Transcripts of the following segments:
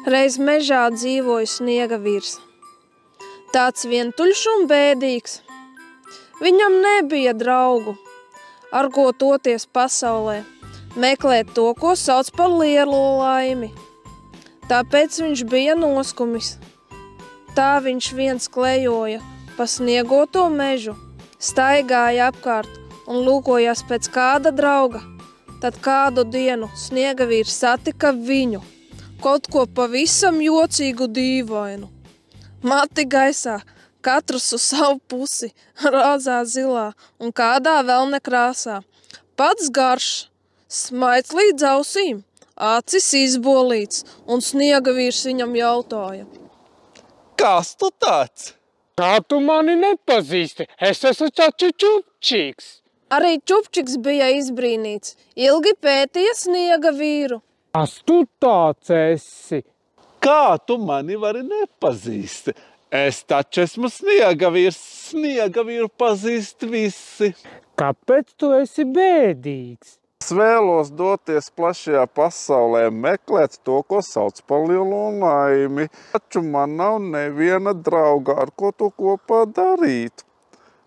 Reiz mežā dzīvoja sniega vīrs. Tāds vientuļš un bēdīgs. Viņam nebija draugu, ar ko toties pasaulē, meklēt to, ko sauc par lielo laimi. Tāpēc viņš bija noskumis. Tā viņš viens klejoja pa sniegoto mežu, staigāja apkārt un lūkojās pēc kāda drauga. Tad kādu dienu sniega vīrs satika viņu, kaut ko pavisam jocīgu dīvainu. Mati gaisā, katrs uz savu pusi, rozā, zilā un kādā vēl nekrāsā. Pats garš, smaids līdz ausīm, acis izbolīts, un sniega vīrs viņam jautāja. Kas tu tāds? Kā tu mani nepazīsti? Es esmu taču Čupčiks. Arī Čupčiks bija izbrīnīts, ilgi pētīja sniega vīru. Kas tu tāds esi? Kā tu mani vari nepazīsti? Es taču esmu sniega vīrs, sniega vīru pazīst visi. Kāpēc tu esi bēdīgs? Es vēlos doties plašajā pasaulē, meklēt to, ko sauc par lielo laimi. Taču man nav neviena drauga, ar ko to kopā darīt.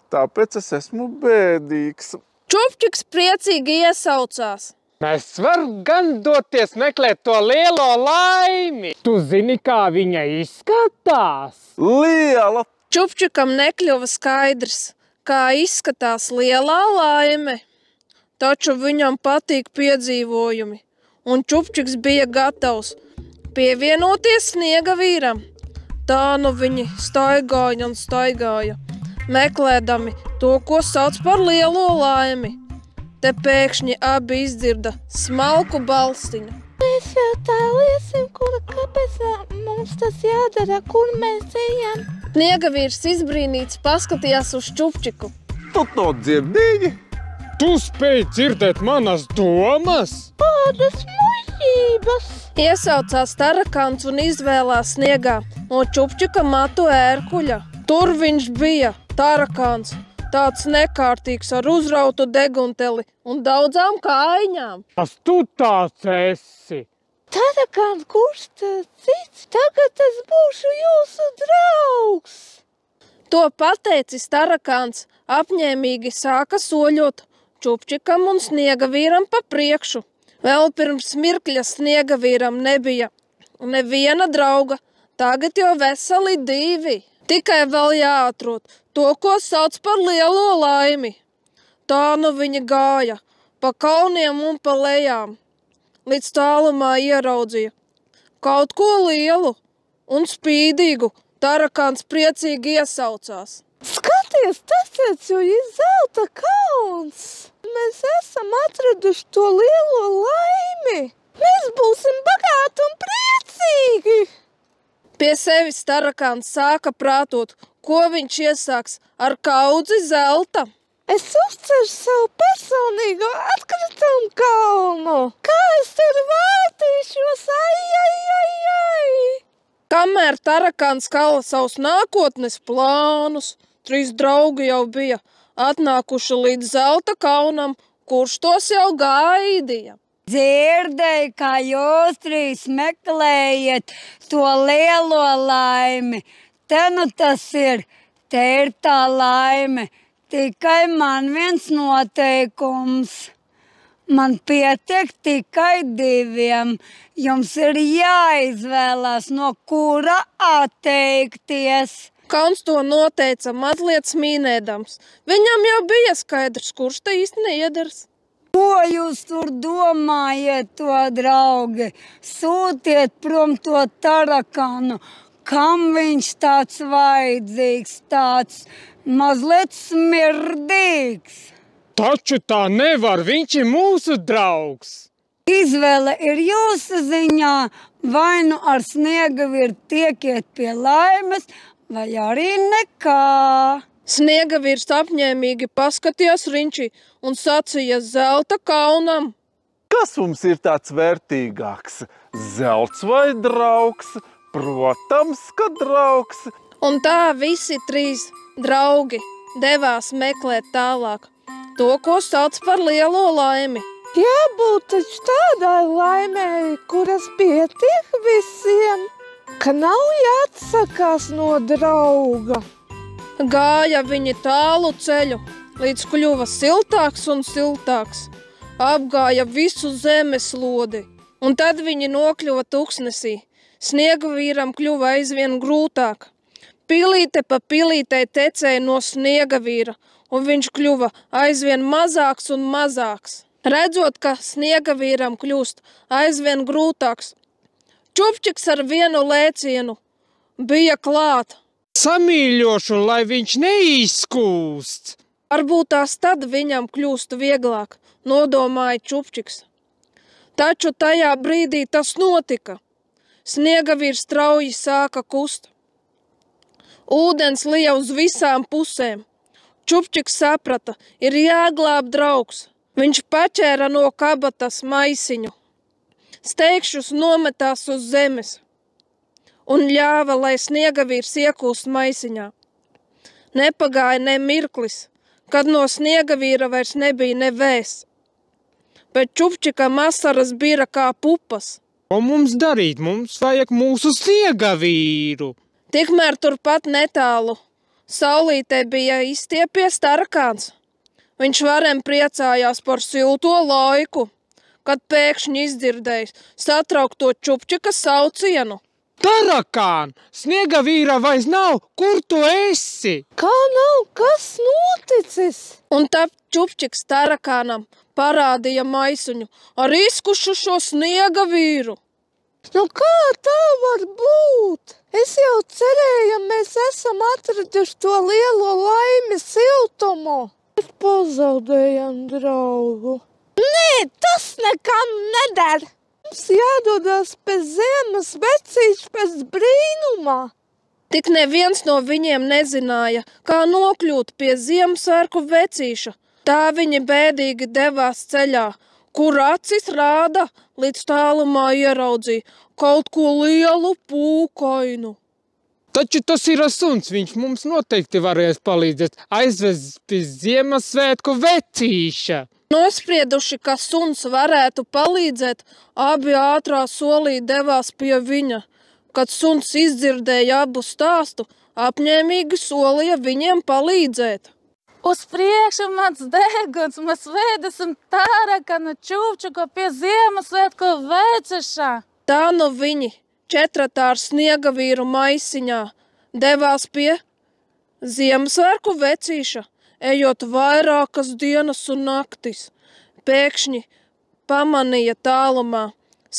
Tāpēc es esmu bēdīgs. Čupčiks priecīgi iesaucās. Mēs varam gan doties meklēt to lielo laimi. Tu zini, kā viņa izskatās? Liela! Čupčikam nekļuva skaidrs, kā izskatās lielā laime. Taču viņam patīk piedzīvojumi, un Čupčiks bija gatavs pievienoties sniega vīram. Tā nu viņi staigāja un staigāja, meklēdami to, ko sauc par lielo laimi. Te pēkšņi abi izdzirda smalku balstiņu. Mēs jau tā liesim, kāpēc mums tas jādara, kur mēs ejam? Sniega vīrs izbrīnīts paskatījās uz Čupčiku. Tu to dzirdīji? Tu spēj dzirdēt manas domas? Kādas muļķības? Iesaucās tarakans un izvēlās sniegā no Čupčika matu ērkuļa. Tur viņš bija, tarakans, tāds nekārtīgs ar uzrautu degunteli un daudzām kājiņām. Kas tu tāds esi? Tarakans, kurš tas cits? Tagad es būšu jūsu draugs. To pateicis tarakans, apņēmīgi sāka soļot Čupčikam un sniega vīram pa priekšu. Vēl pirms mirkļa sniega vīram nebija neviena drauga, tagad jau veseli 2. Tikai vēl jāatrod to, ko sauc par lielo laimi. Tā nu viņi gāja pa kalniem un pa lejām, līdz tālumā ieraudzīja kaut ko lielu un spīdīgu. Tarakans priecīgi iesaucās. Skaties, tas taču ir zelta kauns. Mēs esam atraduši to lielo laimi. Mēs būsim bagāti un priecīgi. Pie sevis tarakans sāka prātot, ko viņš iesāks ar kaudzi zelta. Es uzceru savu personīgo atkritumu kalnu. Kā es tur vērtīšos, ai. Kamēr tarakans kala savus nākotnes plānus, 3 draugi jau bija atnākuši līdz zelta kaunam, kurš tos jau gaidīja. Dzirdēju, kā jūs 3 meklējat to lielo laimi. Te nu tas ir, te ir tā laime. Tikai man viens noteikums. Man pietiek tikai 2. Jums ir jāizvēlās, no kura atteikties. Kauns to noteica mazliet smīnēdams. Viņam jau bija skaidrs, kurš te īsti neiedars. Ko jūs tur domājat, to draugi? Sūtiet prom to tarakanu. Kam viņš tāds vajadzīgs, tāds mazliet smirdīgs? Taču tā nevar, viņš ir mūsu draugs. Izvēle ir jūsu ziņā, vai nu ar sniega vīru tiekiet pie laimes, vai arī nekā. Sniega vīrs apņēmīgi paskatījās riņķī un sacīja zelta kaunam. Kas mums ir tāds vērtīgāks? Zelts vai draugs? Protams, ka draugs. Un tā visi 3 draugi devās meklēt tālāk to, ko sauc par lielo laimi. Jābūt taču tādai laimei, kuras pietiek visiem, ka nav jāatsakās no drauga. Gāja viņi tālu ceļu, līdz kļuva siltāks un siltāks. Apgāja visu zemeslodi, un tad viņi nokļuva tuksnesī. Sniegavīram kļuva aizvien grūtāk. Pilīte pa pilītei tecēja no Sniegavīra, un viņš kļuva aizvien mazāks un mazāks. Redzot, ka Sniegavīram kļūst aizvien grūtāks, Čupčiks ar vienu lēcienu bija klāt. Samīļošu, lai viņš neizkūst. Varbūt tās tad viņam kļūst vieglāk, nodomāja Čupčiks. Taču tajā brīdī tas notika. Sniegavīrs strauji sāka kust. Ūdens lija uz visām pusēm. Čupčiks saprata, ir jāglāb draugs. Viņš paķēra no kabatas maisiņu. Steigšus nometās uz zemes un ļāva, lai Sniegavīrs iekūst maisiņā. Nepagāja ne mirklis, kad no Sniegavīra vairs nebija nevēs. Bet Čupčikam asaras bira kā pupas. Ko mums darīt? Mums vajag mūsu Sniegavīru. Tikmēr turpat netālu saulītē bija izstiepies tarakāns. Viņš varem priecājās par silto laiku, kad pēkšņi izdzirdējis satraukto Čupčika saucienu. Tarakān! Sniegavīra vairs nav! Kur tu esi? Kā nav? Kas noticis? Un tad Čupčiks tarakānam parādīja maisuņu ar izkušušo Sniegavīru. Nu kā tā var būt? Es jau cerēju, mēs esam atraduši to lielo laimi siltumu. Bet pazaudējām draugu. Nē, tas nekam neder. Mums jādodas pēc ziemas vecīša pēc brīnumā. Tik neviens no viņiem nezināja, kā nokļūt pie Ziemassvētku vecīša. Tā viņi bēdīgi devās ceļā, kur acis rāda, līdz tālumā ieraudzīja kaut ko lielu pūkainu. Taču tas ir suns, viņš mums noteikti varēs palīdzēt aizvest pie Ziemassvētku vecīša. Nosprieduši, ka suns varētu palīdzēt, abi ātrā solī devās pie viņa. Kad suns izdzirdēja abu stāstu, apņēmīgi solīja viņiem palīdzēt. Uz priekšu, mans deguns, mēs vedasim Tarakanu Čupčiku pie Ziemassvētku vecīša. Tā nu viņi četratā ar Sniegavīru maisiņā devās pie Ziemassvētku vecīša, ejot vairākas dienas un naktis. Pēkšņi pamanīja tālumā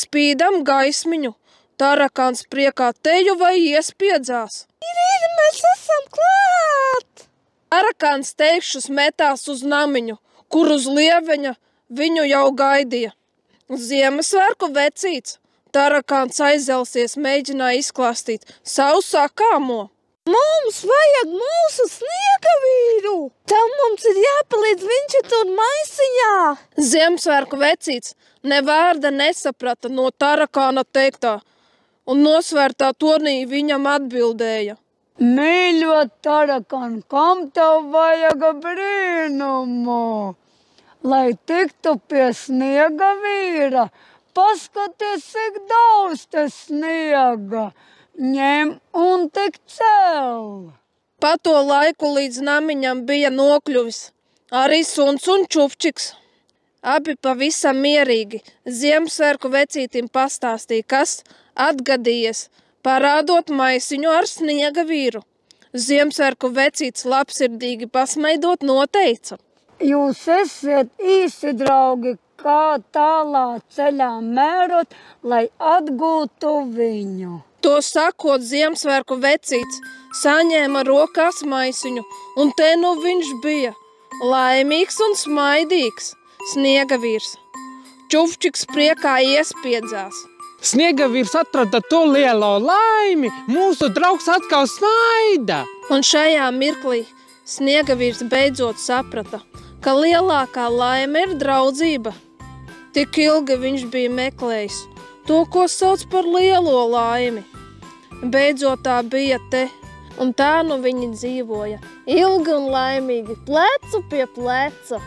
spīdam gaismiņu, Tarakāns priekā teju vai iespiedzās. Ir, mēs esam klāt! Tarakāns teikšus metās uz namiņu, kur uz lieveņa viņu jau gaidīja. Ziemassvētku vecīts. Tarakāns aizelsies, mēģināja izklāstīt savu sakāmo. Mums vajag mūsu Sniegavīru! Tam mums ir jāpalīdz, viņš ir tur maisiņā! Ziemassvētku vecīts ne vārda nesaprata no Tarakāna teiktā, un nosvērtā tornī viņam atbildēja. Mīļo Tarakān, kam tev vajag brīnumu? Lai tiktu pie Sniegavīra, paskaties, cik daudz te sniega. Ņem un tik cel. Pa to laiku līdz namiņam bija nokļuvis arī suns un Čupčiks. Abi pavisam mierīgi Ziemassvētku vecītim pastāstīja, kas atgadījies, parādot maisiņu ar Sniegavīru. Ziemassvētku vecīts labsirdīgi pasmaidot noteica. Jūs esiet īsti draugi, kā tālā ceļā mērot, lai atgūtu viņu. To sakot, Ziemassvētku vecīts saņēma rokās maisiņu, un te nu viņš bija, laimīgs un smaidīgs, Sniegavīrs. Čupčiks priekā iespiedzās. Sniegavīrs atrada to lielo laimi, mūsu draugs atkal smaida. Un šajā mirklī Sniegavīrs beidzot saprata, ka lielākā laime ir draudzība. Tik ilgi viņš bija meklējis to, ko sauc par lielo laimi. Beidzot tā bija te, un tā nu viņi dzīvoja ilgi un laimīgi, plecu pie pleca.